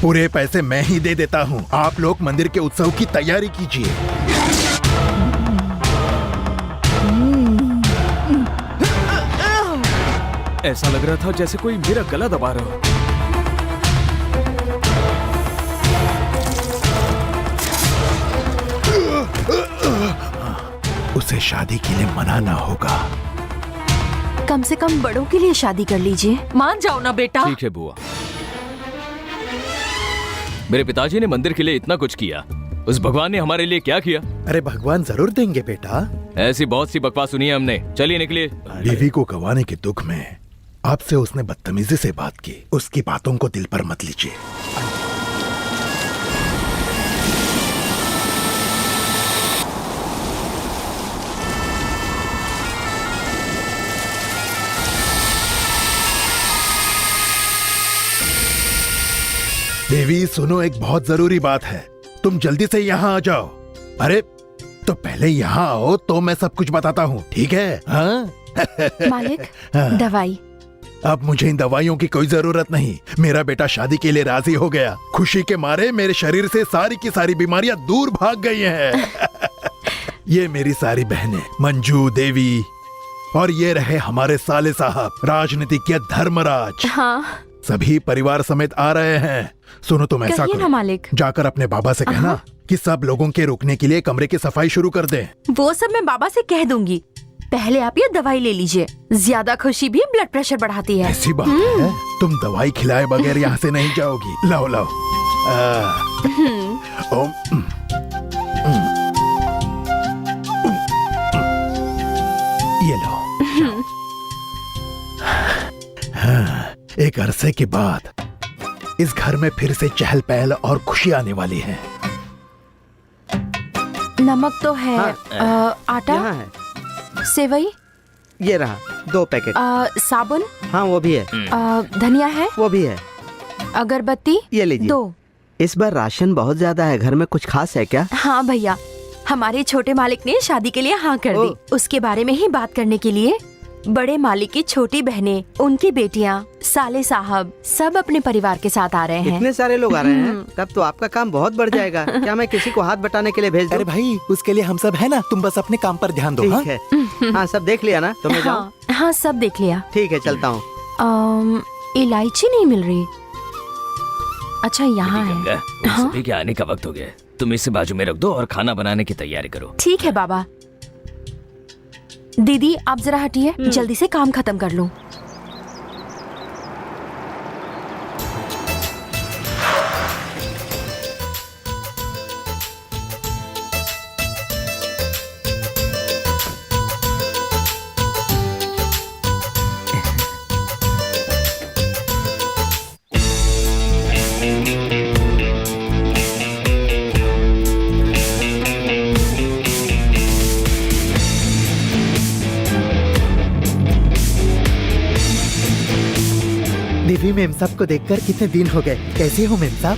पूरे पैसे मैं ही दे देता हूँ। आप लोग मंदिर के उत्सव की तैयारी कीजिए। ऐसा लग रहा था जैसे कोई मेरा गला दबा रहा हो। उसे शादी के लिए मनाना होगा। कम से कम बड़ों के लिए शादी कर लीजिए। मान जाओ ना बेटा। ठीक है बुआ। मेरे पिताजी ने मंदिर के लिए इतना कुछ किया, उस भगवान ने हमारे लिए क्या किया? अरे भगवान जरूर देंगे बेटा। ऐसी बहुत सी बकवास सुनी है हमने। चलिए निकलिए। बीवी को गंवाने के दुख में आपसे उसने बदतमीजी से बात की। उसकी बातों को दिल पर मत लीजिए। देवी सुनो, एक बहुत जरूरी बात है। तुम जल्दी से यहाँ आ जाओ। अरे तो पहले यहाँ आओ तो मैं सब कुछ बताता हूँ, ठीक है? हाँ? मालिक, दवाई। अब मुझे इन दवाइयों की कोई जरूरत नहीं। मेरा बेटा शादी के लिए राजी हो गया। खुशी के मारे मेरे शरीर से सारी की सारी बीमारियां दूर भाग गई हैं। ये मेरी सारी बहनें मंजू, देवी, और ये रहे हमारे साले साहब, राजनीतिज्ञ धर्मराज। हाँ, सभी परिवार समेत आ रहे हैं। सुनो, तुम ऐसा कहिए ना करो, मालिक। जाकर अपने बाबा से कहना कि सब लोगों के रुकने के लिए कमरे की सफाई शुरू कर दें। वो सब मैं बाबा से कह दूंगी। पहले आप ये दवाई ले लीजिए। ज्यादा खुशी भी ब्लड प्रेशर बढ़ाती है। ऐसी बात है? तुम दवाई खिलाए बगैर यहाँ से नहीं जाओगी। लाओ लाओ। ये लो। हाँ, एक अरसे के बाद इस घर में फिर से चहल पहल और खुशी आने वाली है। नमक तो है। आटा, यहाँ है। सेवई, ये रहा 2 पैकेट। साबुन, हाँ वो भी है। धनिया है, वो भी है। अगरबत्ती, ये लीजिए। 2। इस बार राशन बहुत ज्यादा है, घर में कुछ खास है क्या? हाँ भैया, हमारे छोटे मालिक ने शादी के लिए हाँ कर दी। उसके बारे में ही बात करने के लिए बड़े मालिक की छोटी बहनें, उनकी बेटियाँ, साले साहब सब अपने परिवार के साथ आ रहे हैं। इतने सारे लोग आ रहे हैं, तब तो आपका काम बहुत बढ़ जाएगा। क्या मैं किसी को हाथ बटाने के लिए भेज दूं? अरे भाई, उसके लिए हम सब है ना। तुम बस अपने काम पर ध्यान दो। ठीक है। हाँ सब देख लिया ना? तो मैं जाऊं? हाँ सब देख लिया। ठीक है, चलता हूँ। इलायची नहीं मिल रही। अच्छा यहाँ है। गंगा, उन सभी के आने का वक्त हो गया। तुम इसे बाजू में रख दो और खाना बनाने की तैयारी करो। ठीक है बाबा। दीदी आप जरा हटिए, जल्दी से काम खत्म कर लूं। देवी, मेम साहब को देखकर कितने दिन हो गए। कैसे हो मेम साहब?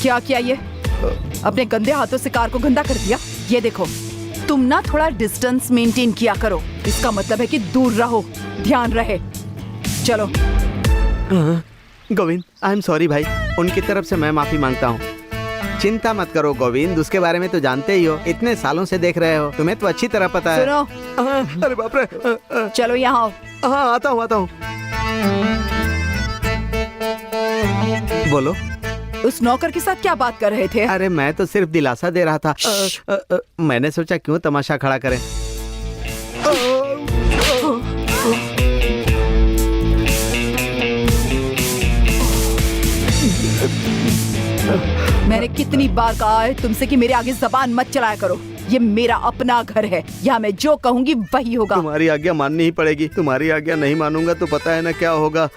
क्या किया ये? अपने गंदे हाथों से कार को गंदा कर दिया। ये देखो, तुम ना थोड़ा डिस्टेंस मेंटेन किया करो। इसका मतलब है कि दूर रहो, ध्यान रहे। चलो। गोविंद, आई एम सॉरी भाई। उनकी तरफ से मैं माफी मांगता हूँ। चिंता मत करो गोविंद, उसके बारे में तो जानते ही हो, इतने सालों से देख रहे हो, तुम्हें तो अच्छी तरह पता है। सुनो। अरे बाप रे। चलो यहाँ आओ। हाँ आता हूँ। बोलो। उस नौकर के साथ क्या बात कर रहे थे? अरे मैं तो सिर्फ दिलासा दे रहा था। मैंने सोचा क्यों तमाशा खड़ा करें। मैंने कितनी बार कहा है तुमसे कि मेरे आगे जबान मत चलाया करो। ये मेरा अपना घर है, यहाँ मैं जो कहूँगी वही होगा। तुम्हारी आज्ञा माननी ही पड़ेगी। तुम्हारी आज्ञा नहीं मानूंगा तो पता है ना क्या होगा।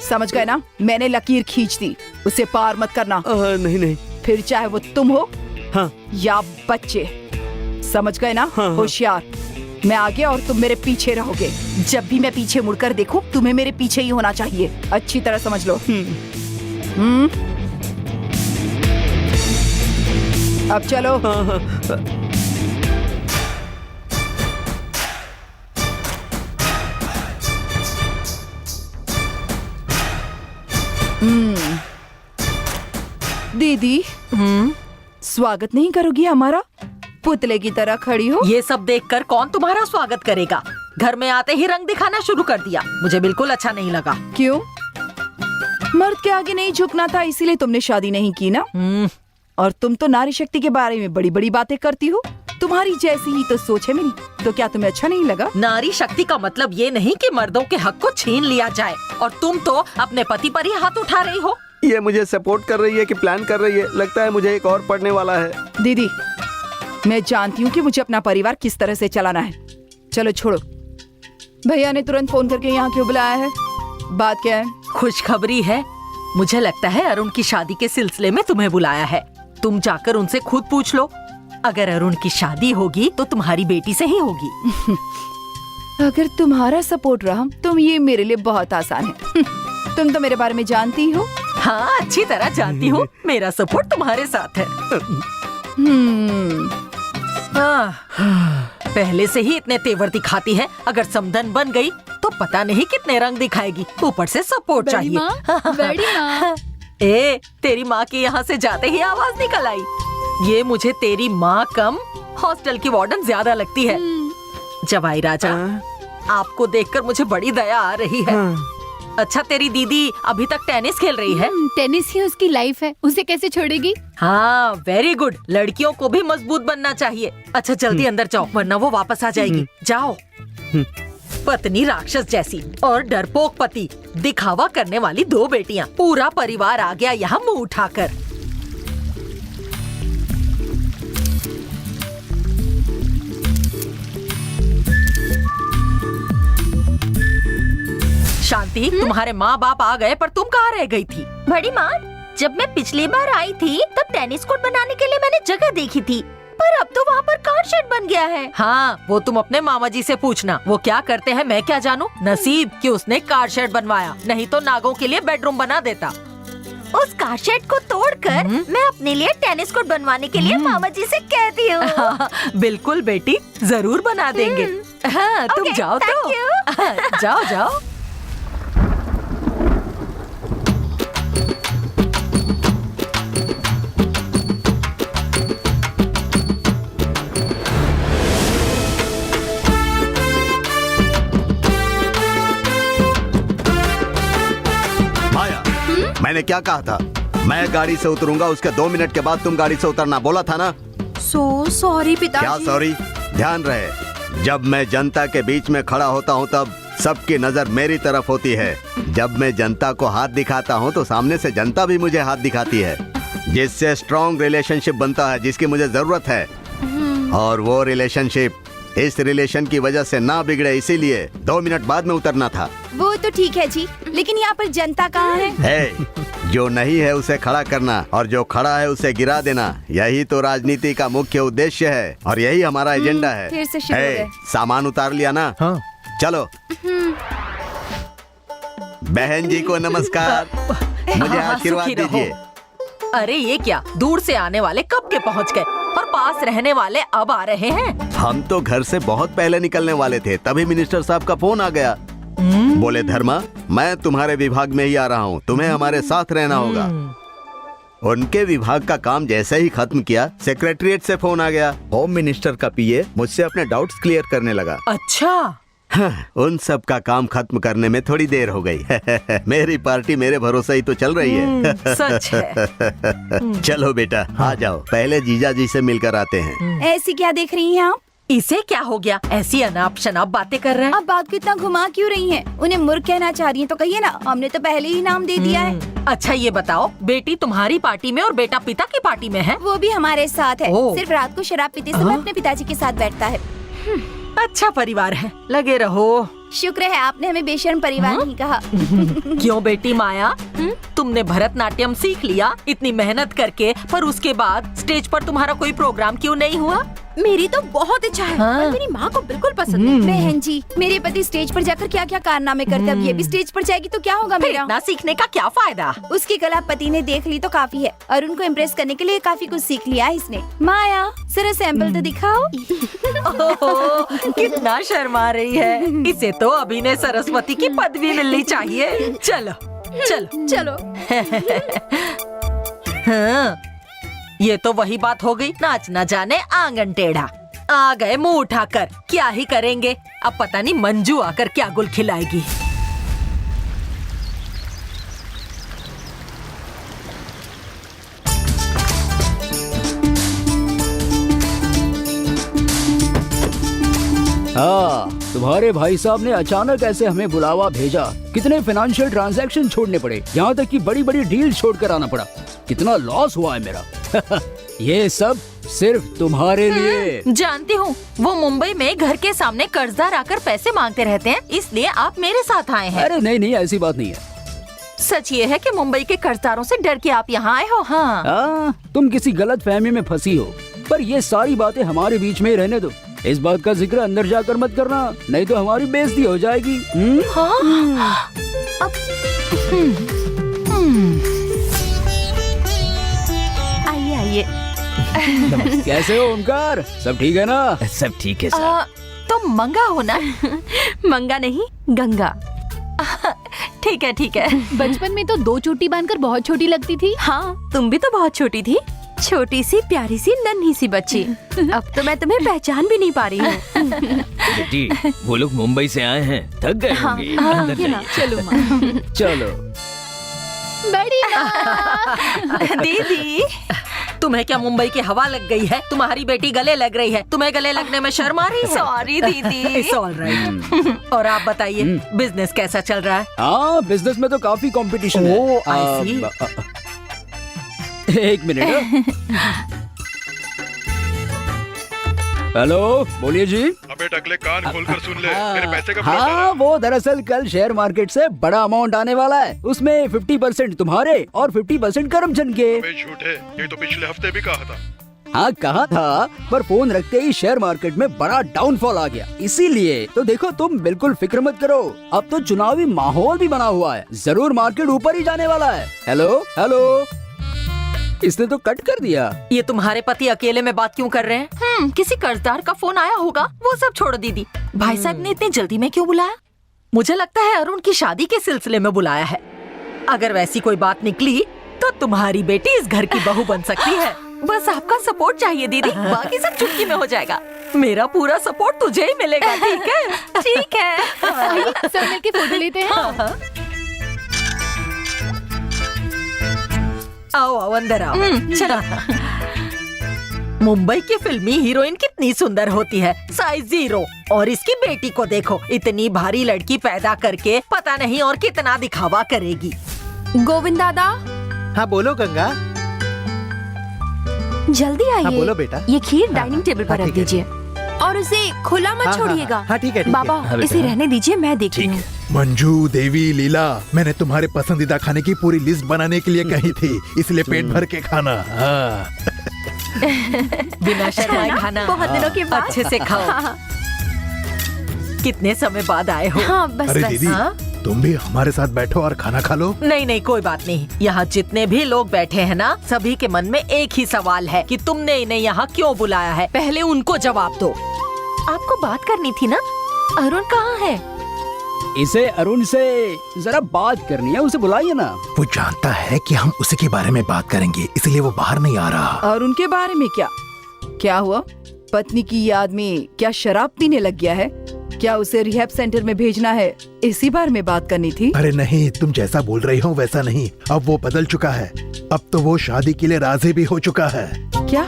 समझ गए ना? मैंने लकीर खींच दी, उसे पार मत करना। नहीं। फिर चाहे वो तुम हो हाँ। या बच्चे। समझ गए ना? होशियार। मैं आगे और तुम मेरे पीछे रहोगे। जब भी मैं पीछे मुड़कर देखूं, तुम्हें मेरे पीछे ही होना चाहिए। अच्छी तरह समझ लो। अब चलो। दीदी, स्वागत नहीं करोगी हमारा? पुतले की तरह खड़ी हो। ये सब देखकर कौन तुम्हारा स्वागत करेगा? घर में आते ही रंग दिखाना शुरू कर दिया। मुझे बिल्कुल अच्छा नहीं लगा। क्यों? मर्द के आगे नहीं झुकना था, इसीलिए तुमने शादी नहीं की ना? और तुम तो नारी शक्ति के बारे में बड़ी बड़ी बातें करती हो। तुम्हारी जैसी ही तो सोच है मेरी। तो क्या तुम्हें अच्छा नहीं लगा? नारी शक्ति का मतलब ये नहीं कि मर्दों के हक को छीन लिया जाए, और तुम तो अपने पति पर ही हाथ उठा रही हो। ये मुझे सपोर्ट कर रही है कि प्लान कर रही है? लगता है मुझे एक और पढ़ने वाला है। दीदी, मैं जानती हूँ कि मुझे अपना परिवार किस तरह से चलाना है। चलो छोड़ो। भैया ने तुरंत फोन करके यहाँ क्यों बुलाया है? बात क्या है? खुशखबरी है। मुझे लगता है अरुण की शादी के सिलसिले में तुम्हें बुलाया है। तुम जाकर उनसे खुद पूछ लो। अगर अरुण की शादी होगी तो तुम्हारी बेटी से ही होगी। अगर तुम्हारा सपोर्ट रहा तो ये मेरे लिए बहुत आसान है। तुम तो मेरे बारे में जानती ही हो। हाँ, अच्छी तरह जानती हूँ। मेरा सपोर्ट तुम्हारे साथ है। पहले से ही इतने तेवर दिखाती है, अगर समधन बन गई तो पता नहीं कितने रंग दिखाएगी। ऊपर से सपोर्ट चाहिए। बड़ी माँ। ए, तेरी माँ के यहाँ से जाते ही आवाज निकल आई। ये मुझे तेरी माँ कम हॉस्टल की वार्डन ज्यादा लगती है। जवाई राजा, आपको देखकर मुझे बड़ी दया आ रही है। अच्छा, तेरी दीदी अभी तक टेनिस खेल रही है? टेनिस ही उसकी लाइफ है, उसे कैसे छोड़ेगी? हाँ, वेरी गुड। लड़कियों को भी मजबूत बनना चाहिए। अच्छा, जल्दी अंदर जाओ वरना वो वापस आ जाएगी। जाओ। पत्नी राक्षस जैसी और डरपोक पति, दिखावा करने वाली दो बेटियां। पूरा परिवार आ गया यहाँ मुंह उठाकर। शांति, तुम्हारे माँ बाप आ गए, पर तुम कहाँ रह गई थी? बड़ी माँ, जब मैं पिछली बार आई थी तब टेनिस कोर्ट बनाने के लिए मैंने जगह देखी थी, पर अब तो वहाँ पर कार शेड बन गया है। हाँ, वो तुम अपने मामा जी से पूछना। वो क्या करते हैं मैं क्या जानू। नसीब कि उसने कार शेड बनवाया, नहीं तो नागों के लिए बेडरूम बना देता। उस कार शेड को तोड़कर मैं अपने लिए टेनिस कोर्ट बनवाने के लिए मामा जी से कहती हूँ। हाँ, बिल्कुल बेटी, जरूर बना देंगे। हाँ, तुम Okay, जाओ thank तो। you. जाओ जाओ। मैंने क्या कहा था? मैं गाड़ी से उतरूंगा, उसके 2 मिनट के बाद तुम गाड़ी से उतरना, बोला था ना? सो सॉरी पिताजी। क्या सॉरी? ध्यान रहे, जब मैं जनता के बीच में खड़ा होता हूँ तब सबकी नजर मेरी तरफ होती है। जब मैं जनता को हाथ दिखाता हूँ तो सामने से जनता भी मुझे हाथ दिखाती है, जिससे स्ट्रॉन्ग रिलेशनशिप बनता है जिसकी मुझे जरूरत है। और वो रिलेशनशिप इस रिलेशन की वजह से ना बिगड़े, इसीलिए 2 मिनट बाद में उतरना था। वो तो ठीक है जी, लेकिन यहाँ पर जनता कहाँ है? जो नहीं है उसे खड़ा करना और जो खड़ा है उसे गिरा देना, यही तो राजनीति का मुख्य उद्देश्य है और यही हमारा एजेंडा है। फिर से शुरू हो गए। सामान उतार लिया ना? हाँ। चलो। बहन जी को नमस्कार। मुझे हाँ, आशीर्वाद सुखी रहो। दीजिए। अरे ये क्या, दूर से आने वाले कब के पहुँच गए और पास रहने वाले अब आ रहे हैं। हम तो घर से बहुत पहले निकलने वाले थे, तभी मिनिस्टर साहब का फोन आ गया। बोले, धर्मा, मैं तुम्हारे विभाग में ही आ रहा हूँ, तुम्हें हमारे साथ रहना होगा। उनके विभाग का काम जैसे ही खत्म किया, सेक्रेटरीट से फोन आ गया। होम मिनिस्टर का पीए मुझसे अपने डाउट्स क्लियर करने लगा। अच्छा। हाँ, उन सब का काम खत्म करने में थोड़ी देर हो गई। मेरी पार्टी मेरे भरोसे ही तो चल रही है। सच है। चलो बेटा, आ जाओ, पहले जीजा जी से मिलकर आते हैं। ऐसी क्या देख रही हैं आप? इसे क्या हो गया, ऐसी अनाप शनाप बातें कर रहे हैं। आप बात को इतना घुमा क्यों रही हैं? उन्हें मूर्ख कहना चाह रही हैं तो कहिए ना, हमने तो पहले ही नाम दे दिया है। अच्छा ये बताओ, बेटी तुम्हारी पार्टी में और बेटा पिता की पार्टी में है? वो भी हमारे साथ है। ओह। सिर्फ रात को शराब पीते समय अपने पिताजी के साथ बैठता है। अच्छा परिवार है, लगे रहो। शुक्र है आपने हमें बेशर्म परिवार नहीं कहा। क्यों बेटी माया, तुमने भरतनाट्यम सीख लिया इतनी मेहनत करके, पर उसके बाद स्टेज पर तुम्हारा कोई प्रोग्राम क्यों नहीं हुआ? मेरी तो बहुत इच्छा है, हाँ। पर मेरी माँ को बिल्कुल पसंद नहीं। बहन जी, मेरे पति स्टेज पर जाकर क्या क्या कारनामे करते, अब ये भी स्टेज पर जाएगी तो क्या होगा फिर मेरा? इतना सीखने का क्या फायदा? उसकी कला पति ने देख ली तो काफी है, और उनको इम्प्रेस करने के लिए काफी कुछ सीख लिया है इसने। माया, जरा सैंपल तो दिखाओ। ओहो, कितना शर्मा रही है। इसे तो अभिनय सरस्वती की पदवी मिलनी चाहिए। चलो चलो चलो। हाँ, ये तो वही बात हो गई, नाच न जाने आंगन टेढ़ा। आ गए मुंह उठाकर, क्या ही करेंगे। अब पता नहीं मंजू आकर क्या गुल खिलाएगी। हाँ, तुम्हारे भाई साहब ने अचानक ऐसे हमें बुलावा भेजा। कितने फाइनेंशियल ट्रांजैक्शन छोड़ने पड़े, यहाँ तक कि बड़ी बड़ी डील छोड़कर आना पड़ा। कितना लॉस हुआ है मेरा। ये सब सिर्फ तुम्हारे लिए। जानती हूँ, वो मुंबई में घर के सामने कर्जदार आकर पैसे मांगते रहते हैं, इसलिए आप मेरे साथ आए हैं। अरे नहीं नहीं, ऐसी बात नहीं है। सच ये है कि मुंबई के कर्जदारों से डर के आप यहाँ आए हो। हाँ, तुम किसी गलत फहमी में फंसी हो, पर ये सारी बातें हमारे बीच में ही रहने दो। इस बात का जिक्र अंदर जाकर मत करना, नहीं तो हमारी बेइज्जती हो जाएगी। आइए आइए। कैसे हो ओमकार, सब ठीक है ना? सब ठीक है सर। तुम मंगा हो ना? मंगा नहीं, गंगा। ठीक है ठीक है। बचपन में तो 2 चोटी बांधकर बहुत छोटी लगती थी। हाँ, तुम भी तो बहुत छोटी थी, छोटी सी प्यारी सी नन्ही सी बच्ची। अब तो मैं तुम्हें पहचान भी नहीं पा रही हूँ। बेटी, वो लोग मुंबई से आए हैं, थक गए होंगे। अंदर ये ना, जाइए। चलो माँ। चलो। बड़ी माँ। दीदी, तुम्हें क्या मुंबई की हवा लग गई है? तुम्हारी बेटी गले लग रही है, तुम्हें गले लगने में शर्म आ रही है? सॉरी दीदी। It's all right। और आप बताइए, बिजनेस कैसा चल रहा है? हाँ, बिजनेस में तो काफी कंपटीशन है। ओह, I see। एक मिनट। हेलो, बोलिए जी। अबे टकले, कान खोलकर सुन ले, मेरे पैसे का हाँ, वो दरअसल कल शेयर मार्केट से बड़ा अमाउंट आने वाला है। उसमें 50% तुम्हारे और 50% करमचंद के। झूठे, ये तो पिछले हफ्ते भी कहा था। हाँ कहा था, पर फोन रखते ही शेयर मार्केट में बड़ा डाउनफॉल आ गया। इसीलिए तो देखो, तुम बिल्कुल फिक्र मत करो, अब तो चुनावी माहौल भी बना हुआ है, जरूर मार्केट ऊपर ही जाने वाला है। हेलो हेलो, इसने तो कट कर दिया। ये तुम्हारे पति अकेले में बात क्यों कर रहे हैं? किसी कर्जदार का फोन आया होगा, वो सब छोड़ो दीदी। भाई साहब ने इतनी जल्दी में क्यों बुलाया? मुझे लगता है अरुण की शादी के सिलसिले में बुलाया है। अगर वैसी कोई बात निकली तो तुम्हारी बेटी इस घर की बहू बन सकती है। बस आपका सपोर्ट चाहिए दीदी, बाकी सब चुटकी में हो जाएगा। मेरा पूरा सपोर्ट तुझे ही मिलेगा, ठीक है? ठीक है। आइए, सब मिलके फोटो लेते हैं। आओ आओ, अंदर आओ। चलो। मुंबई की फिल्मी हीरोइन कितनी सुंदर होती है, साइज 0। और इसकी बेटी को देखो, इतनी भारी लड़की पैदा करके पता नहीं और कितना दिखावा करेगी। गोविंद दादा, हाँ बोलो गंगा। जल्दी आइए। हाँ बोलो बेटा। ये खीर डाइनिंग टेबल पर हाँ, रख ठीक है। दीजिए, और उसे खुला मत हाँ, छोड़िएगा। हाँ, ठीक है, ठीक है। बाबा, हाँ, बेटा। इसे रहने दीजिए, मैं देखती ठीक हूँ। है। मंजू, देवी, लीला, मैंने तुम्हारे पसंदीदा खाने की पूरी लिस्ट बनाने के लिए कही थी, इसलिए पेट भर के खाना। हाँ। बिना शर्माए खाना। बहुत दिनों के बाद। अच्छे से खाओ। हाँ, कितने समय बाद आए हो? हाँ, बस अरे बस। दीदी, हाँ? तुम भी हमारे साथ बैठो और खाना खा लो। नहीं नहीं, कोई बात नहीं। यहाँ जितने भी लोग बैठे हैं ना, सभी के मन में एक ही सवाल है कि तुमने इन्हें यहाँ क्यों बुलाया है। पहले उनको जवाब दो। आपको बात करनी थी ना, अरुण कहाँ है? इसे अरुण से जरा बात करनी है, उसे बुलाइए ना। वो जानता है कि हम उसी के बारे में बात करेंगे, इसलिए वो बाहर नहीं आ रहा। और उनके बारे में क्या हुआ? पत्नी की याद में क्या शराब पीने लग गया है? क्या उसे रिहैब सेंटर में भेजना है? इसी बारे में बात करनी थी। अरे नहीं, तुम जैसा बोल रही हो वैसा नहीं, अब वो बदल चुका है। अब तो वो शादी के लिए राजी भी हो चुका है। क्या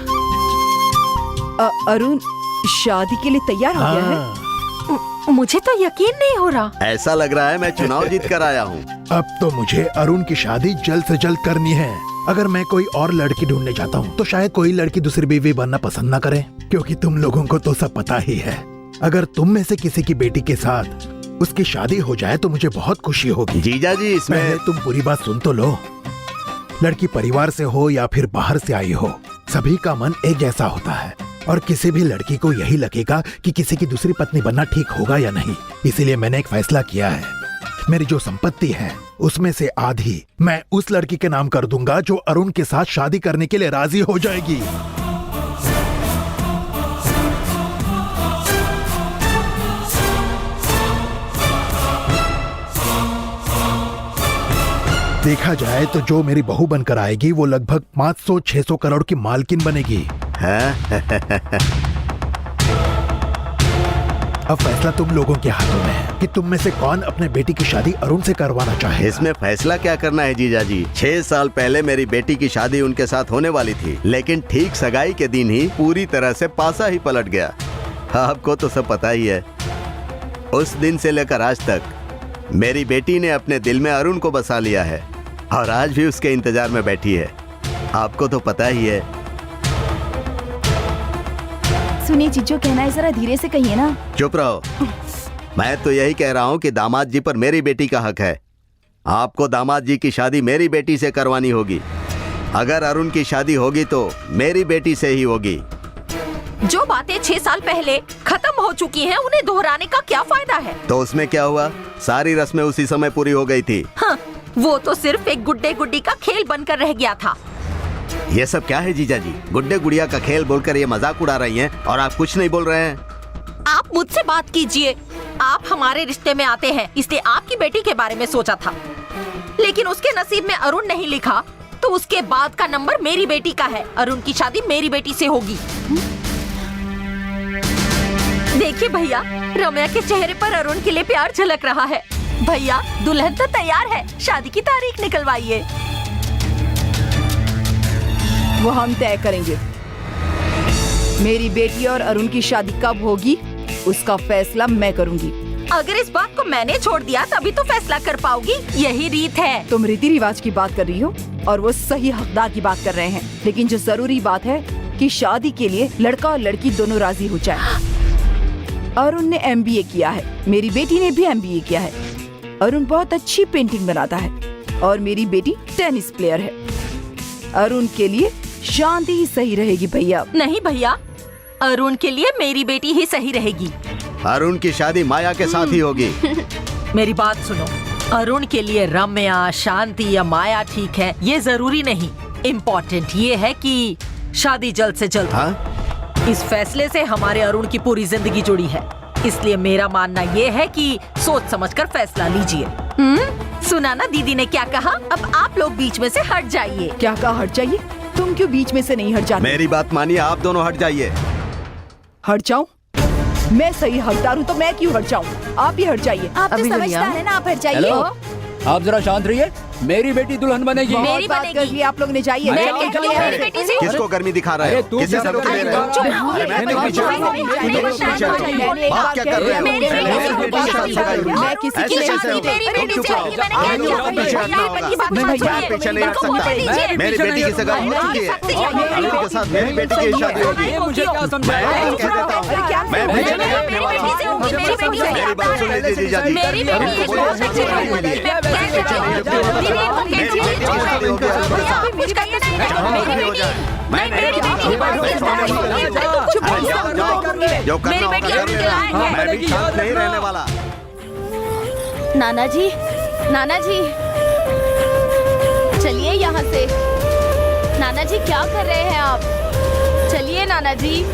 अरुण शादी के लिए तैयार हो गया है? हाँ। मुझे तो यकीन नहीं हो रहा। ऐसा लग रहा है मैं चुनाव जीत कर आया हूँ। अब तो मुझे अरुण की शादी जल्द से जल्द करनी है। अगर मैं कोई और लड़की ढूंढने जाता हूँ तो शायद कोई लड़की दूसरी बीवी बनना पसंद न करे, क्योंकि तुम लोगों को तो सब पता ही है। अगर तुम में से किसी की बेटी के साथ उसकी शादी हो जाए तो मुझे बहुत खुशी होगी। जीजा जी, इसमें पहले तुम पूरी बात सुन तो लो। लड़की परिवार से हो या फिर बाहर से आई हो, सभी का मन एक जैसा होता है। और किसी भी लड़की को यही लगेगा कि किसी की दूसरी पत्नी बनना ठीक होगा या नहीं। इसीलिए मैंने एक फैसला किया है, मेरी जो संपत्ति है उसमें से आधी मैं उस लड़की के नाम कर दूंगा जो अरुण के साथ शादी करने के लिए राजी हो जाएगी। देखा जाए तो जो मेरी बहू बनकर आएगी वो लगभग 500-600 करोड़ की मालकिन बनेगी। अब फैसला तुम लोगों के हाथों में है कि तुम में से कौन अपने बेटी की शादी अरुण से करवाना चाहे। इसमें फैसला क्या करना है जीजा जी? 6 साल पहले मेरी बेटी की शादी उनके साथ होने वाली थी, लेकिन ठीक सगाई के दिन ही पूरी तरह से पासा ही पलट गया। आपको तो सब पता ही है। उस दिन से लेकर आज तक मेरी बेटी ने अपने दिल में अरुण को बसा लिया है और आज भी उसके इंतजार में बैठी है। आपको तो पता ही है। सुनिए जीजू, कहना है जरा धीरे से कहिए ना। चुप रहो। मैं तो यही कह रहा हूँ कि दामाद जी पर मेरी बेटी का हक है। आपको दामाद जी की शादी मेरी बेटी से करवानी होगी। अगर अरुण की शादी होगी तो मेरी बेटी से ही होगी। जो बातें 6 साल पहले खत्म हो चुकी हैं, उन्हें दोहराने का क्या फायदा है? तो उसमें क्या हुआ? सारी रस्में उसी समय पूरी हो गई थी। हाँ, वो तो सिर्फ एक गुड्डे गुड्डी का खेल बनकर रह गया था। ये सब क्या है जीजा जी? गुड्डे गुड़िया का खेल बोलकर ये मजाक उड़ा रही हैं और आप कुछ नहीं बोल रहे हैं। आप मुझसे बात कीजिए। आप हमारे रिश्ते में आते हैं, इसलिए आपकी बेटी के बारे में सोचा था, लेकिन उसके नसीब में अरुण नहीं लिखा, तो उसके बाद का नंबर मेरी बेटी का है। अरुण की शादी मेरी बेटी से होगी। देखिए भैया, रम्या के चेहरे पर अरुण के लिए प्यार झलक रहा है। भैया, दुल्हन तो तैयार है, शादी की तारीख निकलवाइए। वो हम तय करेंगे। मेरी बेटी और अरुण की शादी कब होगी उसका फैसला मैं करूंगी। अगर इस बात को मैंने छोड़ दिया तभी तो फैसला कर पाओगी। यही रीत है। तुम रीति रिवाज की बात कर रही हो और वो सही हकदार की बात कर रहे हैं, लेकिन जो जरूरी बात है कि शादी के लिए लड़का और लड़की दोनों राजी हो जाए। अरुण ने MBA किया है, मेरी बेटी ने भी MBA किया है। अरुण बहुत अच्छी पेंटिंग बनाता है और मेरी बेटी टेनिस प्लेयर है। अरुण के लिए शांति ही सही रहेगी भैया। नहीं भैया, अरुण के लिए मेरी बेटी ही सही रहेगी। अरुण की शादी माया के साथ ही होगी। मेरी बात सुनो, अरुण के लिए रम्या, शांति या माया ठीक है, ये जरूरी नहीं। इम्पोर्टेंट ये है कि शादी जल्द से जल्द। हाँ? इस फैसले से हमारे अरुण की पूरी जिंदगी जुड़ी है, इसलिए मेरा मानना ये है कि सोच समझकर फैसला लीजिए। सुना ना दीदी ने क्या कहा? अब आप लोग बीच में से हट जाइए। क्या कहा हट जाइए? तुम क्यों बीच में से नहीं हट जाते? मेरी बात मानिए, आप दोनों हट जाइए। हट जाऊं? मैं सही हकदार हूँ तो मैं क्यों हट जाऊं? आप ही हट जाइए। आप तो अभिमन्यु। समझदार है ना, आप हट जाइए। हेलो, आप जरा शांत रहिए। मेरी बेटी दुल्हन बनेगी। मेरी बहुत बात बनेगी। कर लिया आप लोग ने, जाइए। मैं जाओ, कहती जाओ, हूँ, मेरी बेटी से किसको गर्मी दिखा रहे अरे हो? तू किसे क्या रोक ले रहे हो? चुप अरे मैंने कुछ बात क्या कर रहे हो? मेरी पहले मेरी बेटी के साथ सगाई हुई। मैं किसी की ऐसे शादी कैसे होगा? मेरी बेटी तुम से चुप होगी, रहो। मैंने कह दिया। तुम पीछे हटना होगा। नहीं भैया, मैं पीछे नहीं हट इनको मौका सकता। दीजिए। मेरी बेटी की सगाई हो चुकी है। अरुण के साथ मेरी बेटी की शादी होगी। ये मुझे क्या समझाया? मैं कह देता हूँ, मैं पीछे नहीं हटने वाला हूँ। मेरी बात सुन लीजिए जीजा जी। मेरी बेटी इनको बोलो बहुत अच्छी है। शादी के लिए। मैं पीछे नहीं हटने वाला हूँ। मेरी बेटी की शादी होगी अरुण के साथ। कुछ कहिए नहीं। शादी हो जाए। मैं नहीं चुप रहो, जाओ, जाओ। जो करना मेरी होगा बेटी कर अरुण के लेना। लायक है। मैं भी शांत नहीं रहने वाला। नाना जी, नाना जी, चलिए यहाँ से। नाना जी क्या कर रहे हैं आप? चलिए नाना जी।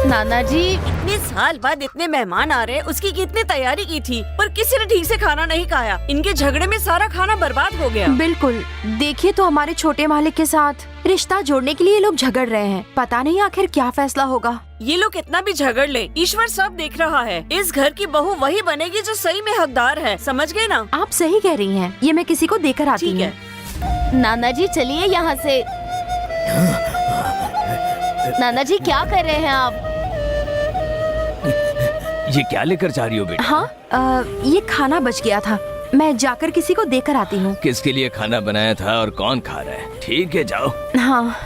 नाना जी, इतने साल बाद इतने मेहमान आ रहे हैं, उसकी कितनी तैयारी की थी, पर किसी ने ठीक से खाना नहीं खाया। इनके झगड़े में सारा खाना बर्बाद हो गया। बिल्कुल, देखिए तो हमारे छोटे मालिक के साथ रिश्ता जोड़ने के लिए ये लोग झगड़ रहे हैं। पता नहीं आखिर क्या फैसला होगा। ये लोग कितना भी झगड़ ले, ईश्वर सब देख रहा है। इस घर की बहू वही बनेगी जो सही में हकदार है, समझ गए ना? आप सही कह रही हैं। ये मैं किसी को देकर आती ठीक हूँ। है। नाना जी चलिए यहाँ से। नाना जी क्या कर रहे हैं आप? ये क्या लेकर जा रही हो बेटा? हाँ, ये खाना बच गया था, मैं जाकर किसी को देकर आती हूँ। किसके लिए खाना बनाया था और कौन खा रहा है? ठीक है, जाओ। हाँ।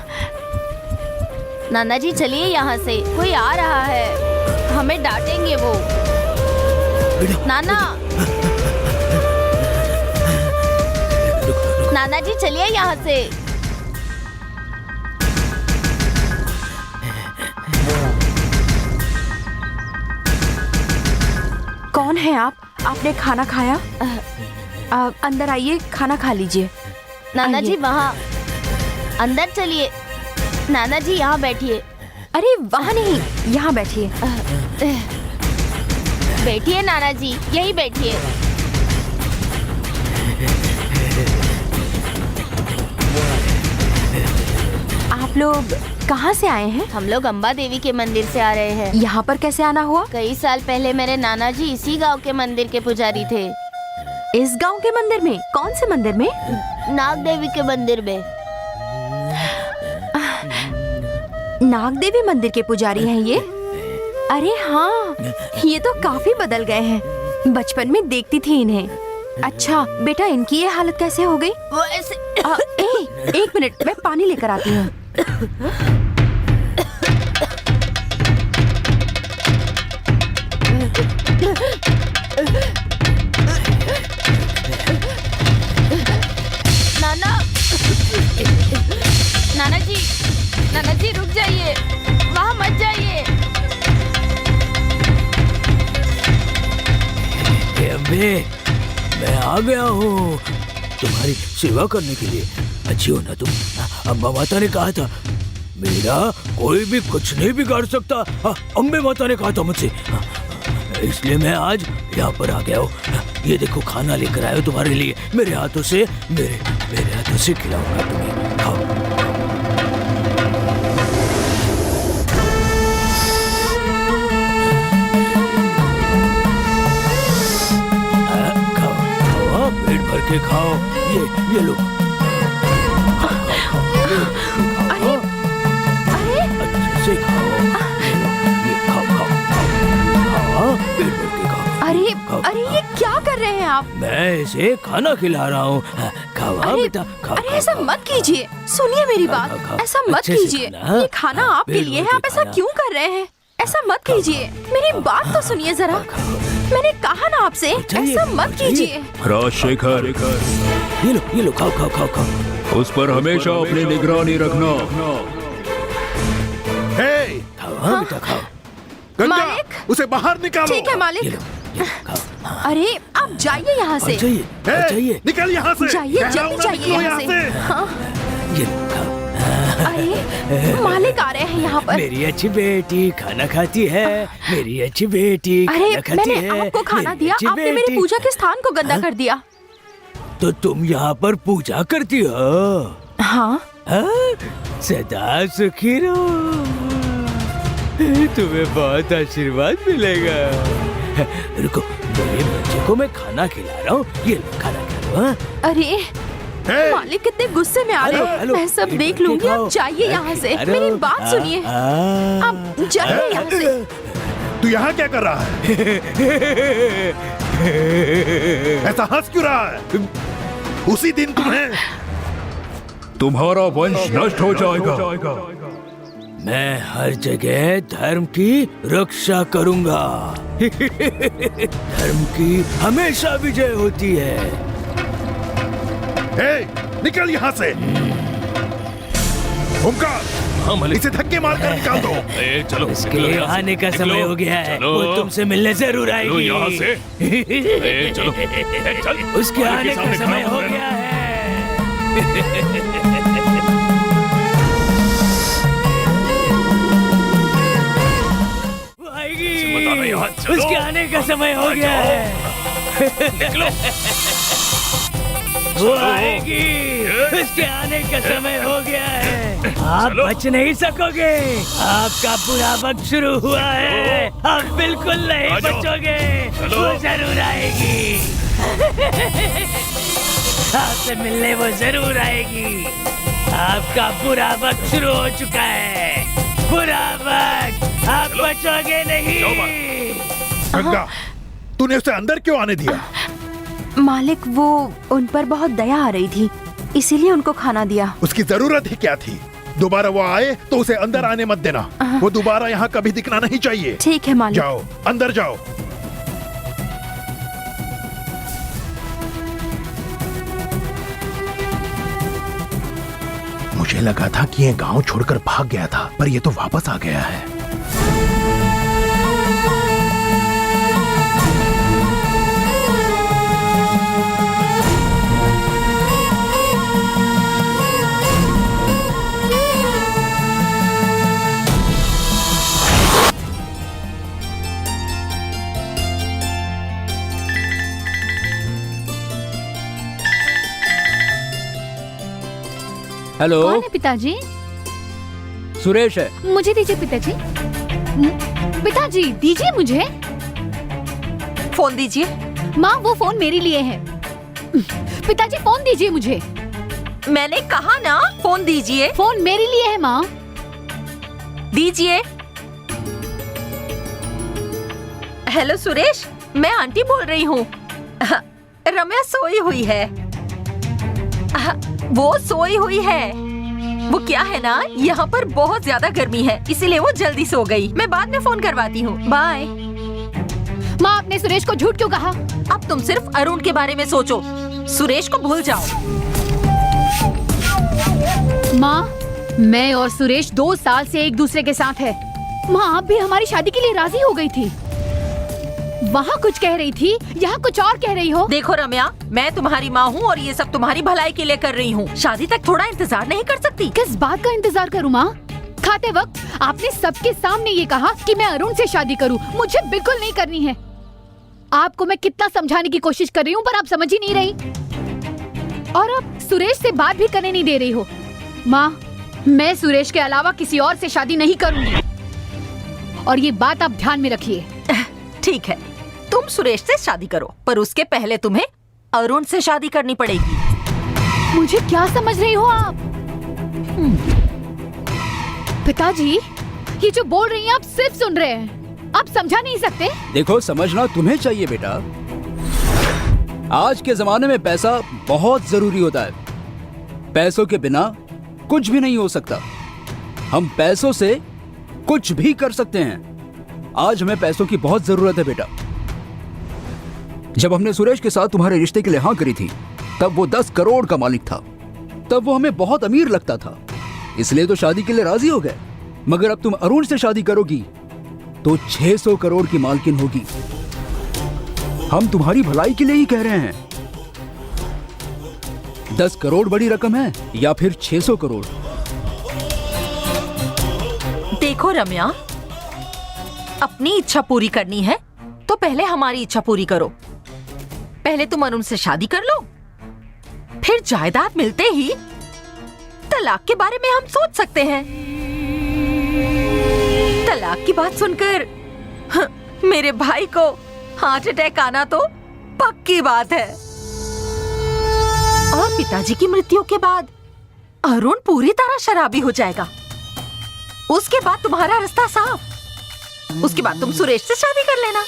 नाना जी चलिए यहाँ से, कोई आ रहा है, हमें डांटेंगे वो। नाना, नाना जी चलिए यहाँ से। हैं आप? आपने खाना खाया? अंदर आइए, खाना खा लीजिए। नाना आइए। जी वहाँ अंदर चलिए। नाना जी यहाँ बैठिए। अरे वहाँ नहीं, यहाँ बैठिए। बैठिए नाना जी, यही बैठिए। आप लोग कहाँ से आए हैं? हम लोग अम्बा देवी के मंदिर से आ रहे हैं। यहाँ पर कैसे आना हुआ? कई साल पहले मेरे नाना जी इसी गांव के मंदिर के पुजारी थे। इस गांव के मंदिर में? कौन से मंदिर में? नाग देवी के मंदिर में। नाग देवी मंदिर के पुजारी हैं ये? अरे हाँ, ये तो काफी बदल गए हैं। बचपन में देखती थी इन्हें। अच्छा बेटा, इनकी ये हालत कैसे हो गई? वो ऐसे एक मिनट, मैं पानी लेकर आती हूँ। नाना जी रुक जाइए, वहाँ मत जाइए। अम्बे, मैं आ गया हूँ तुम्हारी सेवा करने के लिए। अच्छी हो ना तुम? अम्बा माता ने कहा था मेरा कोई भी कुछ नहीं बिगाड़ सकता। अम्बे माता ने कहा था मुझसे, इसलिए मैं आज यहाँ पर आ गया हूँ। ये देखो, खाना लेकर आया हूँ तुम्हारे लिए। मेरे हाथों से मेरे हाथों से खिलाऊंगा तुम्हें। खाओ। पेट भर के खाओ। ये लो। अरे अच्छे से खाओ। ये खाओ। पेट भर के खाओ। अरे ये क्या कर रहे हैं आप? मैं इसे खाना खिला रहा हूँ। खाओ बेटा, खाओ। अरे ऐसा मत कीजिए, सुनिए मेरी बात। ऐसा मत कीजिए, ये खाना आपके लिए है। आप ऐसा क्यों कर रहे हैं? ऐसा मत कीजिए, मेरी बात तो सुनिए जरा। मैंने कहा ना आपसे, ऐसा मत कीजिए। राजशेखर, ये लो, खाओ। उस पर हमेशा अपनी निगरानी रखना। हे, खाओ बेटा, खाओ। गंगा, मालिक! उसे बाहर निकालो। ठीक है मालिक। ये लो, खाओ। अरे आप जाइए यहाँ से। हे, निकल यहाँ से। जाइए, कह रहा हूँ जल्दी ना, जाइए निकलो यहाँ से। हाँ। ये लो, खाओ। अरे मालिक आ रहे हैं यहाँ पर। मेरी अच्छी बेटी खाना खाती है। मेरी अच्छी बेटी अरे खाना खाती है। मैंने आपको खाना मेरी दिया, अच्छी आपने मेरी बेटी। पूजा के स्थान को गंदा कर दिया। तो तुम यहाँ पर पूजा करती हो? हाँ। सदा सुखी रहो, तुम्हें बहुत आशीर्वाद मिलेगा। रुको, मेरे बच्चे को मैं खाना खिला रहा हूँ। ये लो, खाना खा लो। हाँ? अरे मालिक कितने गुस्से में आ रहे हैं। मैं सब देख लूंगी, आप जाइए यहाँ से। मेरी बात सुनिए, आप जाइए यहाँ से। तू यहाँ क्या कर रहा है? ऐसा हंस क्यों रहा है? उसी दिन तुम्हारा वंश नष्ट हो जाएगा। मैं हर जगह धर्म की रक्षा करूंगा। धर्म की हमेशा विजय होती है। हे, निकल यहाँ से। ओमकार, इसे धक्के मारकर निकाल दो। चलो, इसके आने का समय हो गया है। वो तुमसे मिलने जरूर आएगी। यहाँ से। चलो, चल। उसके आने का समय हो गया है। वो आएगी। उसके आने का समय हो गया है। निकलो। वो आएगी। उसके आने का समय हो गया है। आप बच नहीं सकोगे। आपका बुरा वक्त शुरू हुआ है। आप बिल्कुल नहीं बचोगे। वो जरूर आएगी। आपसे मिलने वो जरूर आएगी। आपका बुरा वक्त शुरू हो चुका है। बुरा वक्त, आप बचोगे नहीं। गंगा, तूने उसे अंदर क्यों आने दिया? मालिक, वो उन पर बहुत दया आ रही थी, इसीलिए उनको खाना दिया। उसकी जरूरत ही क्या थी? दोबारा वो आए तो उसे अंदर आने मत देना। वो दोबारा यहाँ कभी दिखना नहीं चाहिए। ठीक है मालिक। जाओ, अंदर जाओ। मुझे लगा था कि ये गांव छोड़कर भाग गया था, पर ये तो वापस आ गया है। हेलो, कौन है पिताजी? सुरेश है। मुझे दीजिए पिताजी। पिताजी दीजिए मुझे। फोन दीजिए। माँ वो फोन मेरे लिए है। पिताजी फोन दीजिए मुझे। मैंने कहा ना फोन दीजिए। फोन मेरे लिए है माँ। दीजिए। हेलो सुरेश, मैं आंटी बोल रही हूँ। रम्या सोई हुई है। वो सोई हुई है। वो क्या है ना, यहाँ पर बहुत ज्यादा गर्मी है, इसीलिए वो जल्दी सो गई। मैं बाद में फोन करवाती हूँ। बाय। माँ आपने सुरेश को झूठ क्यों कहा? अब तुम सिर्फ अरुण के बारे में सोचो, सुरेश को भूल जाओ। माँ मैं और सुरेश 2 साल से एक दूसरे के साथ है। माँ आप भी हमारी शादी के लिए राजी हो गई थी। वहाँ कुछ कह रही थी, यहाँ कुछ और कह रही हो। देखो रम्या, मैं तुम्हारी माँ हूँ और ये सब तुम्हारी भलाई के लिए कर रही हूँ। शादी तक थोड़ा इंतजार नहीं कर सकती? किस बात का इंतजार करूँ माँ? खाते वक्त आपने सबके सामने ये कहा कि मैं अरुण से शादी करूँ। मुझे बिल्कुल नहीं करनी है। आपको मैं कितना समझाने की कोशिश कर रही हूँ पर आप समझ ही नहीं रही। और अब सुरेश से बात भी करने नहीं दे रही हो। माँ मैं सुरेश के अलावा किसी और से शादी नहीं करूँगी और ये बात आप ध्यान में रखिए। ठीक है, तुम सुरेश से शादी करो, पर उसके पहले तुम्हें अरुण से शादी करनी पड़ेगी। मुझे क्या समझ रही हो आप? पिताजी ये जो बोल रही हैं आप सिर्फ सुन रहे हैं, आप समझा नहीं सकते? देखो समझना तुम्हें चाहिए बेटा। आज के जमाने में पैसा बहुत जरूरी होता है। पैसों के बिना कुछ भी नहीं हो सकता। हम पैसों से कुछ भी कर सकते हैं। आज हमें पैसों की बहुत जरूरत है बेटा। जब हमने सुरेश के साथ तुम्हारे रिश्ते के लिए हाँ करी थी, तब वो 10 करोड़ का मालिक था। तब वो हमें बहुत अमीर लगता था, इसलिए तो शादी के लिए राजी हो गए। मगर अब तुम अरुण से शादी करोगी तो 600 करोड़ की मालकिन होगी। हम तुम्हारी भलाई के लिए ही कह रहे हैं। 10 करोड़ बड़ी रकम है या फिर 600 करोड़? देखो रम्या, अपनी इच्छा पूरी करनी है तो पहले हमारी इच्छा पूरी करो। पहले तुम अरुण से शादी कर लो, फिर जायदाद मिलते ही तलाक के बारे में हम सोच सकते हैं। तलाक की बात सुनकर मेरे भाई को हार्ट अटैक आना तो पक्की बात है। और पिताजी की मृत्यु के बाद अरुण पूरी तरह शराबी हो जाएगा। उसके बाद तुम्हारा रास्ता साफ। उसके बाद तुम सुरेश से शादी कर लेना।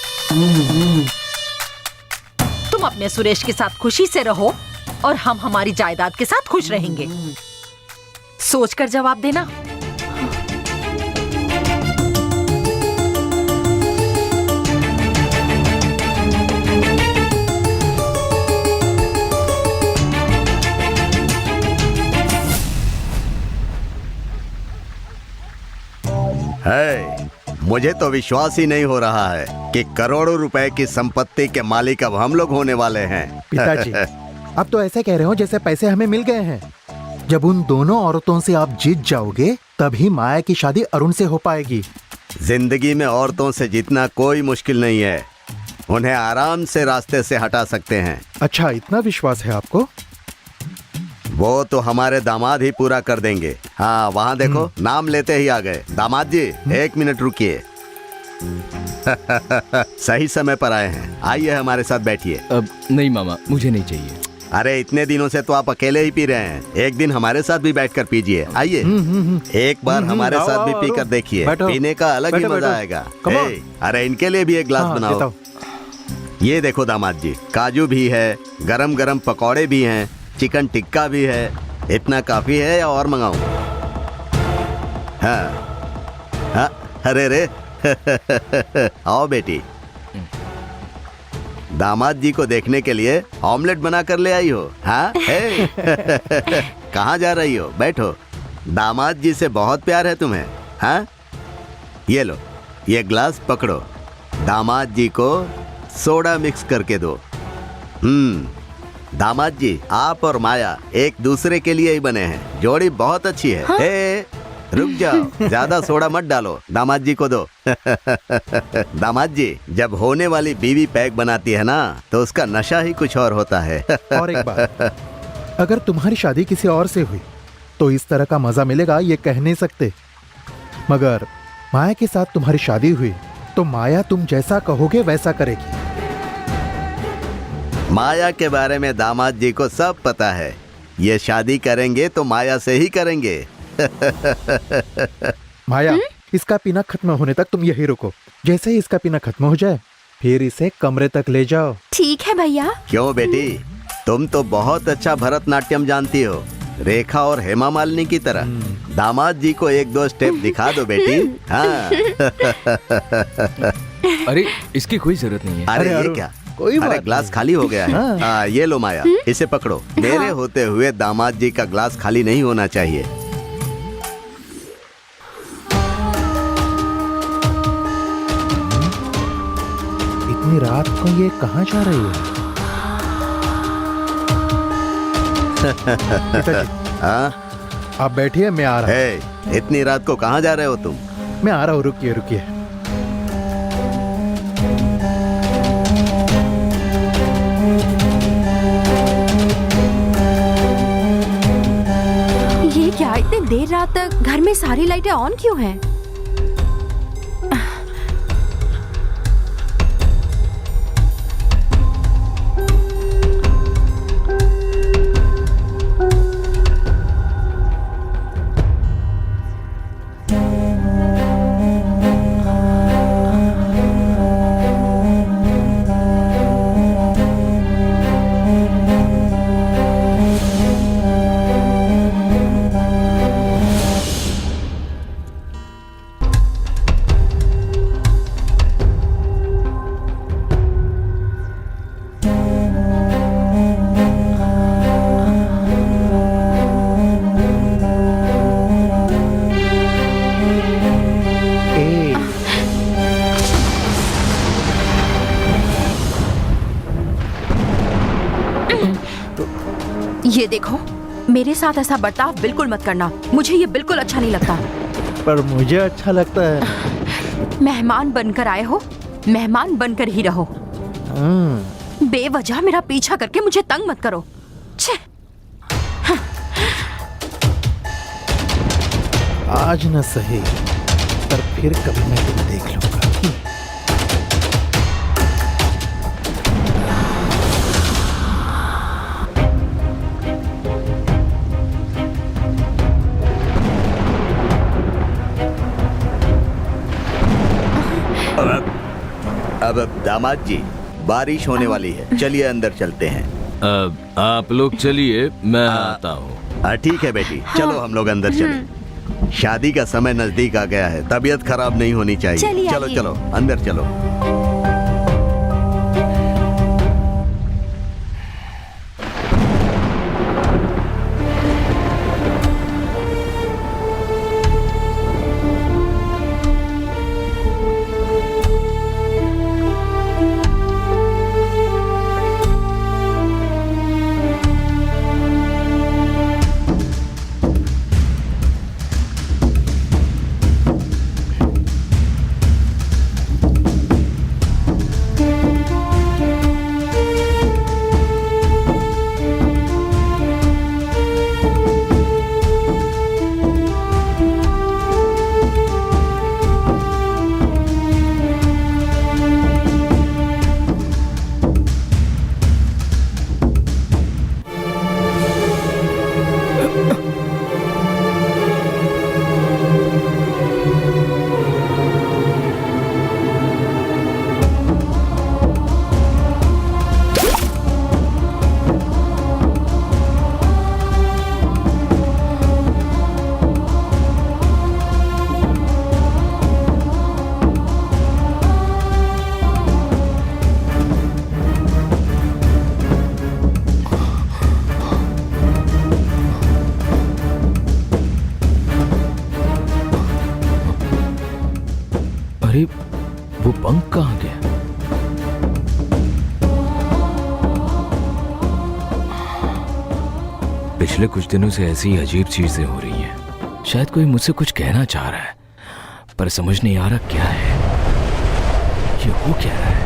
तुम अपने सुरेश के साथ खुशी से रहो और हम हमारी जायदाद के साथ खुश रहेंगे। सोचकर जवाब देना। मुझे तो विश्वास ही नहीं हो रहा है कि करोड़ों रुपए की संपत्ति के मालिक अब हम लोग होने वाले हैं। पिताजी अब तो ऐसे कह रहे हो जैसे पैसे हमें मिल गए हैं। जब उन दोनों औरतों से आप जीत जाओगे तभी माया की शादी अरुण से हो पाएगी। जिंदगी में औरतों से जीतना कोई मुश्किल नहीं है। उन्हें आराम से रास्ते से हटा सकते हैं। अच्छा इतना विश्वास है आपको? वो तो हमारे दामाद ही पूरा कर देंगे। हाँ वहाँ देखो, नाम लेते ही आ गए। दामाद जी 1 मिनट रुकिए। सही समय पर आए हैं। आइए हमारे साथ बैठिए। अब नहीं मामा, मुझे नहीं चाहिए। अरे इतने दिनों से तो आप अकेले ही पी रहे हैं, एक दिन हमारे साथ भी बैठकर पीजिए। आइए एक बार हमारे साथ भी पीकर देखिए, पीने का अलग ही मजा आएगा। अरे इनके लिए भी एक गिलास बनाओ। ये देखो दामाद जी, काजू भी है, गरम गरम पकौड़े भी हैं, चिकन टिक्का भी है। इतना काफी है या और मंगाऊं? हाँ अरे रे आओ बेटी। दामाद जी को देखने के लिए ऑमलेट बना कर ले आई हो? हाँ कहाँ जा रही हो? बैठो। दामाद जी से बहुत प्यार है तुम्हें? हाँ ये लो, ये ग्लास पकड़ो। दामाद जी को सोडा मिक्स करके दो। दामाद जी, आप और माया एक दूसरे के लिए ही बने हैं। जोड़ी बहुत अच्छी है। हाँ? रुक जाओ, ज्यादा सोडा मत डालो, दामाद जी को दो। दामाद जी, जब होने वाली बीवी पैक बनाती है ना तो उसका नशा ही कुछ और होता है। और एक बात, अगर तुम्हारी शादी किसी और से हुई तो इस तरह का मजा मिलेगा ये कह नहीं सकते। मगर माया के साथ तुम्हारी शादी हुई तो माया तुम जैसा कहोगे वैसा करेगी। माया के बारे में दामाद जी को सब पता है। ये शादी करेंगे तो माया से ही करेंगे। माया, इसका पीना खत्म होने तक तुम यही रुको। जैसे ही इसका पीना खत्म हो जाए फिर इसे कमरे तक ले जाओ। ठीक है भैया। क्यों बेटी, तुम तो बहुत अच्छा भरतनाट्यम जानती हो, रेखा और हेमा मालिनी की तरह। दामाद जी को 1-2 स्टेप दिखा दो बेटी। हाँ। अरे इसकी कोई जरूरत नहीं है। अरे ये क्या, कोई अरे बात ग्लास खाली हो गया है। ये लो माया, इसे पकड़ो। मेरे होते हुए दामाद जी का ग्लास खाली नहीं होना चाहिए। इतनी रात को ये कहाँ जा रही है? पिताजी, हाँ, आप बैठिए, मैं आ रहा हूँ। हे, इतनी रात को कहाँ जा रहे हो तुम? मैं आ रहा हूँ, रुकिए रुकिए। ये क्या, इतने देर रात तक घर में सारी लाइटें ऑन क्यों हैं? ये देखो, मेरे साथ ऐसा बर्ताव बिल्कुल मत करना। मुझे ये बिल्कुल अच्छा नहीं लगता। पर मुझे अच्छा लगता है। मेहमान बनकर आए हो, मेहमान बनकर ही रहो। बेवजह मेरा पीछा करके मुझे तंग मत करो। छे। आज न सही, पर फिर कभी मैं तुम्हें देख लूंगा। अब दामाद जी, बारिश होने वाली है, चलिए अंदर चलते हैं। अब आप लोग चलिए, मैं आता हूँ। ठीक है बेटी, चलो हम लोग अंदर चलें। शादी का समय नजदीक आ गया है, तबीयत खराब नहीं होनी चाहिए। चलिए, चलो आइए। चलो अंदर चलो। अरे वो पंख कहाँ गया? पिछले कुछ दिनों से ऐसी अजीब चीजें हो रही हैं। शायद कोई मुझसे कुछ कहना चाह रहा है, पर समझ नहीं आ रहा क्या है। ये हो क्या रहा है?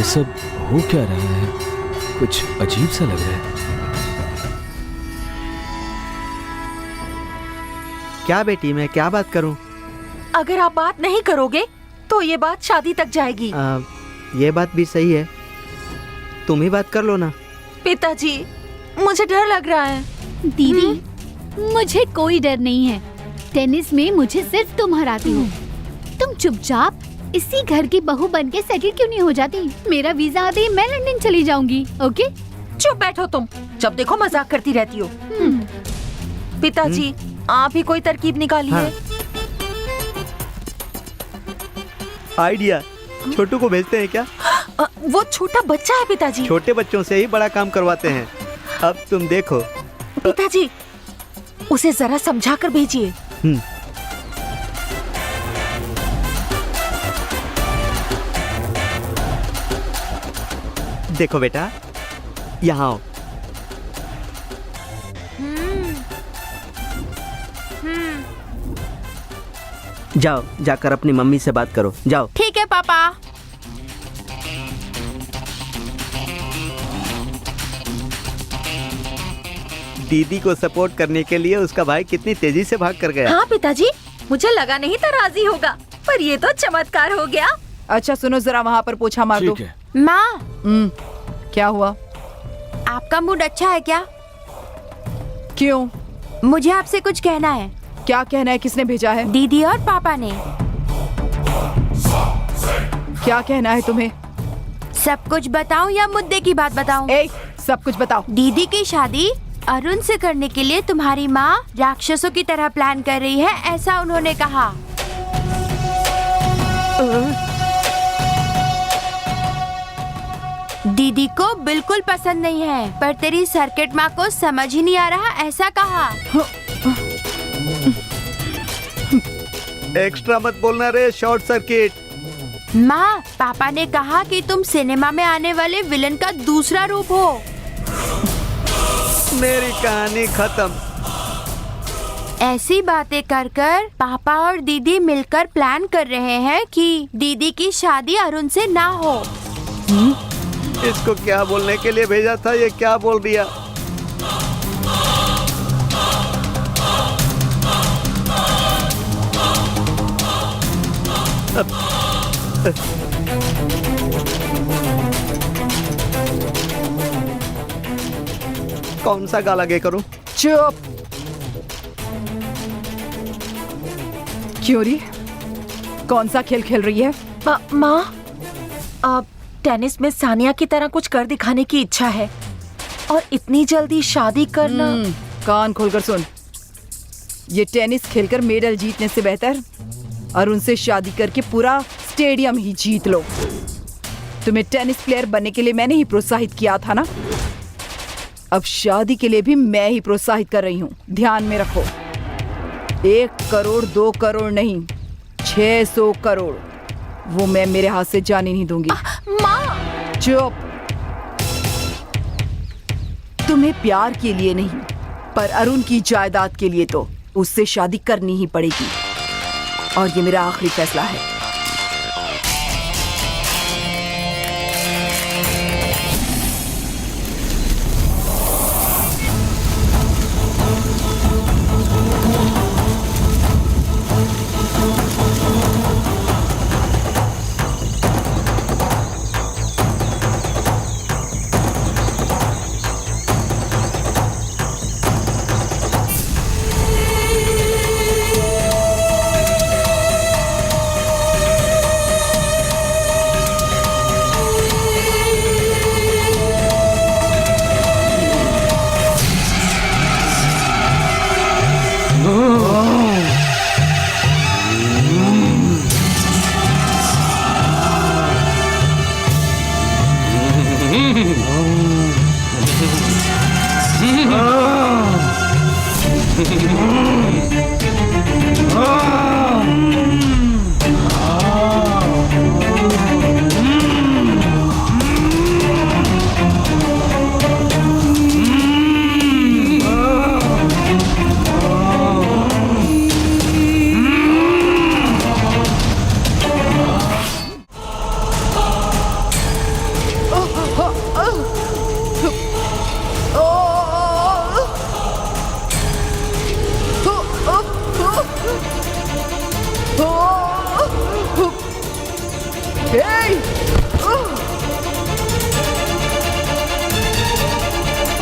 सब हो क्या रहा है? कुछ अजीब सा लग रहा है। क्या बेटी, मैं क्या बात करूं? अगर आप बात नहीं करोगे तो ये बात शादी तक जाएगी। ये बात भी सही है, तुम ही बात कर लो ना। पिताजी, मुझे डर लग रहा है। दीदी, मुझे कोई डर नहीं है। टेनिस में मुझे सिर्फ तुम हराती हो। तुम चुपचाप इसी घर की बहू बन के सेटल क्यों नहीं हो जाती? मेरा वीजा आते ही मैं लंदन चली जाऊंगी। ओके? चुप बैठो तुम, जब देखो मजाक करती रहती हो। पिताजी, आप ही कोई तरकीब निकालिए। हाँ। आइडिया, छोटू को भेजते हैं क्या? वो छोटा बच्चा है पिताजी। छोटे बच्चों से ही बड़ा काम करवाते हैं। अब तुम देखो। पिताजी, उसे जरा समझा कर भेजिए। देखो बेटा, यहाँ आओ। जाओ, जाकर अपनी मम्मी से बात करो, जाओ। ठीक है पापा। दीदी को सपोर्ट करने के लिए उसका भाई कितनी तेजी से भाग कर गया। हाँ पिताजी, मुझे लगा नहीं था राजी होगा, पर ये तो चमत्कार हो गया। अच्छा सुनो, जरा वहाँ पर पोछा मार दो। ठीक है। माँ, क्या हुआ? आपका मूड अच्छा है क्या? क्यों? मुझे आपसे कुछ कहना है। क्या कहना है? किसने भेजा है? दीदी और पापा ने। क्या कहना है तुम्हें? सब कुछ बताऊं या मुद्दे की बात बताऊं? सब कुछ बताओ। दीदी की शादी अरुण से करने के लिए तुम्हारी माँ राक्षसों की तरह प्लान कर रही है, ऐसा उन्होंने कहा। दीदी को बिल्कुल पसंद नहीं है, पर तेरी सर्किट माँ को समझ ही नहीं आ रहा, ऐसा कहा। एक्स्ट्रा मत बोलना रे, शॉर्ट सर्किट। माँ, पापा ने कहा कि तुम सिनेमा में आने वाले विलन का दूसरा रूप हो। मेरी कहानी खत्म। ऐसी बातें कर कर पापा और दीदी मिलकर प्लान कर रहे हैं कि दीदी की शादी अरुण से ना हो। इसको क्या बोलने के लिए भेजा था, ये क्या बोल दिया? कौन सा गाल आगे करूं? चुप। क्यों री? कौन सा खेल खेल रही है? माँ, अब टेनिस में सानिया की तरह कुछ कर दिखाने की इच्छा है, और इतनी जल्दी शादी करना। कान खोलकर सुन, ये टेनिस खेलकर मेडल जीतने से बेहतर अरुण से शादी करके पूरा स्टेडियम ही जीत लो। तुम्हें टेनिस प्लेयर बनने के लिए मैंने ही प्रोत्साहित किया था ना, अब शादी के लिए भी मैं ही प्रोत्साहित कर रही हूँ। ध्यान में रखो, 1 करोड़ 2 करोड़ नहीं, 600 करोड़ वो मैं मेरे हाथ से जाने नहीं दूंगी। माँ! चुप। तुम्हें प्यार के लिए नहीं, पर अरुण की जायदाद के लिए तो उससे शादी करनी ही पड़ेगी, और ये मेरा आखिरी फैसला है।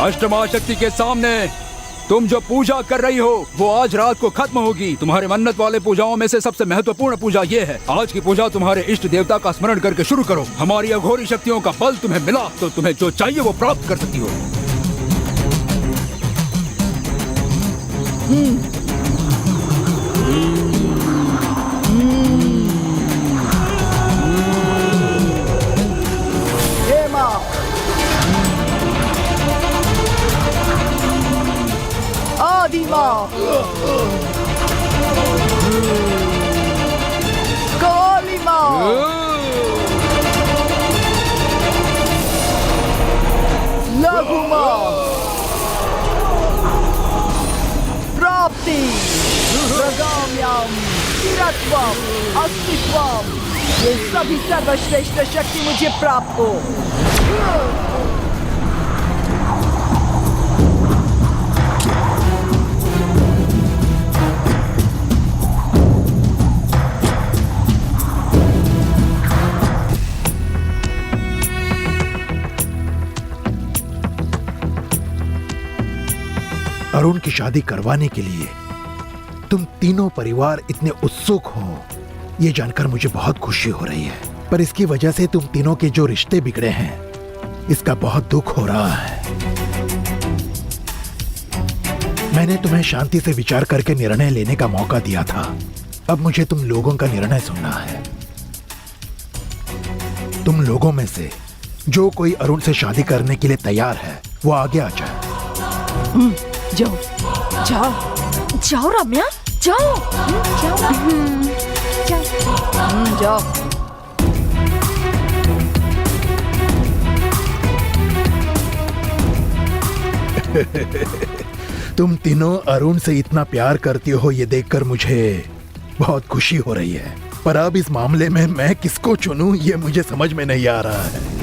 अष्टमाशक्ति के सामने तुम जो पूजा कर रही हो वो आज रात को खत्म होगी। तुम्हारे मन्नत वाले पूजाओं में से सबसे महत्वपूर्ण पूजा ये है। आज की पूजा तुम्हारे इष्ट देवता का स्मरण करके शुरू करो। हमारी अघोरी शक्तियों का बल तुम्हें मिला तो तुम्हें जो चाहिए वो प्राप्त कर सकती हो। हे माँ, आदि माँ, काली माँ, लघु माँ, प्राप्ति, प्रगाम्याम, चिरत्वम, अस्तित्वम, ये सभी सर्वश्रेष्ठ शक्ति मुझे प्राप्त हो। अरुण की शादी करवाने के लिए तुम तीनों परिवार इतने उत्सुक हो, ये जानकर मुझे बहुत खुशी हो रही है। पर इसकी वजह से तुम तीनों के जो रिश्ते बिगड़े हैं, इसका बहुत दुख हो रहा है। मैंने तुम्हें शांति से विचार करके निर्णय लेने का मौका दिया था। अब मुझे तुम लोगों का निर्णय सुनना है। तुम लोगों में से जो कोई अरुण से शादी करने के लिए तैयार है वो आगे आ जाए। जाओ, जाओ, जाओ रम्या, जाओ। जाओ। तुम तीनों अरुण से इतना प्यार करती हो ये देखकर मुझे बहुत खुशी हो रही है। पर अब इस मामले में मैं किसको चुनूं ये मुझे समझ में नहीं आ रहा है।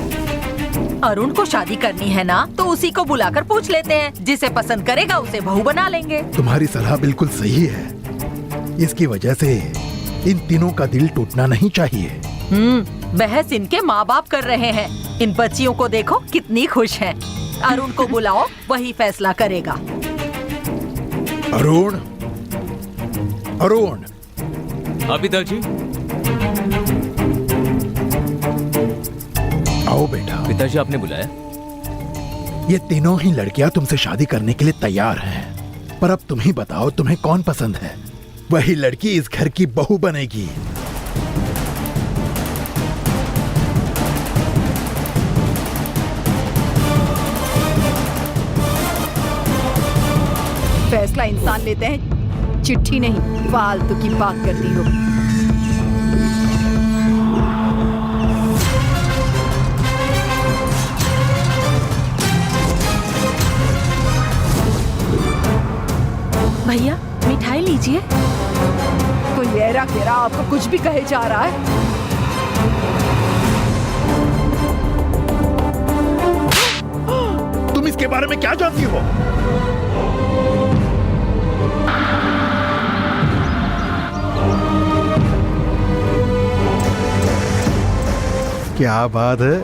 अरुण को शादी करनी है ना तो उसी को बुलाकर पूछ लेते हैं। जिसे पसंद करेगा उसे बहू बना लेंगे। तुम्हारी सलाह बिल्कुल सही है। इसकी वजह से इन तीनों का दिल टूटना नहीं चाहिए। बहस इनके माँ बाप कर रहे हैं। इन बच्चियों को देखो कितनी खुश हैं। अरुण को बुलाओ, वही फैसला करेगा। अरुण, अरुण। हाँ पिताजी। आओ बेटा। पिताजी आपने बुलाया? ये तीनों ही लड़कियां तुमसे शादी करने के लिए तैयार हैं। पर अब तुम ही बताओ तुम्हें कौन पसंद है। वही लड़की इस घर की बहू बनेगी। फैसला इंसान लेते हैं, चिट्ठी नहीं। फालतू की बात करती हो। भैया मिठाई लीजिए। कोई ऐरा गेरा आपको कुछ भी कहे जा रहा है। तुम इसके बारे में क्या जानती हो? क्या बात है,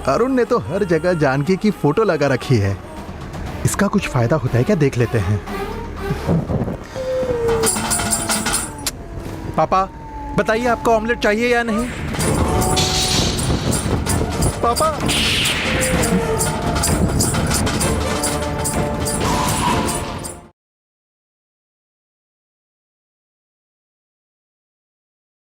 अरुण ने तो हर जगह जानकी की फोटो लगा रखी है। इसका कुछ फायदा होता है क्या, देख लेते हैं। पापा बताइए आपको ऑमलेट चाहिए या नहीं? पापा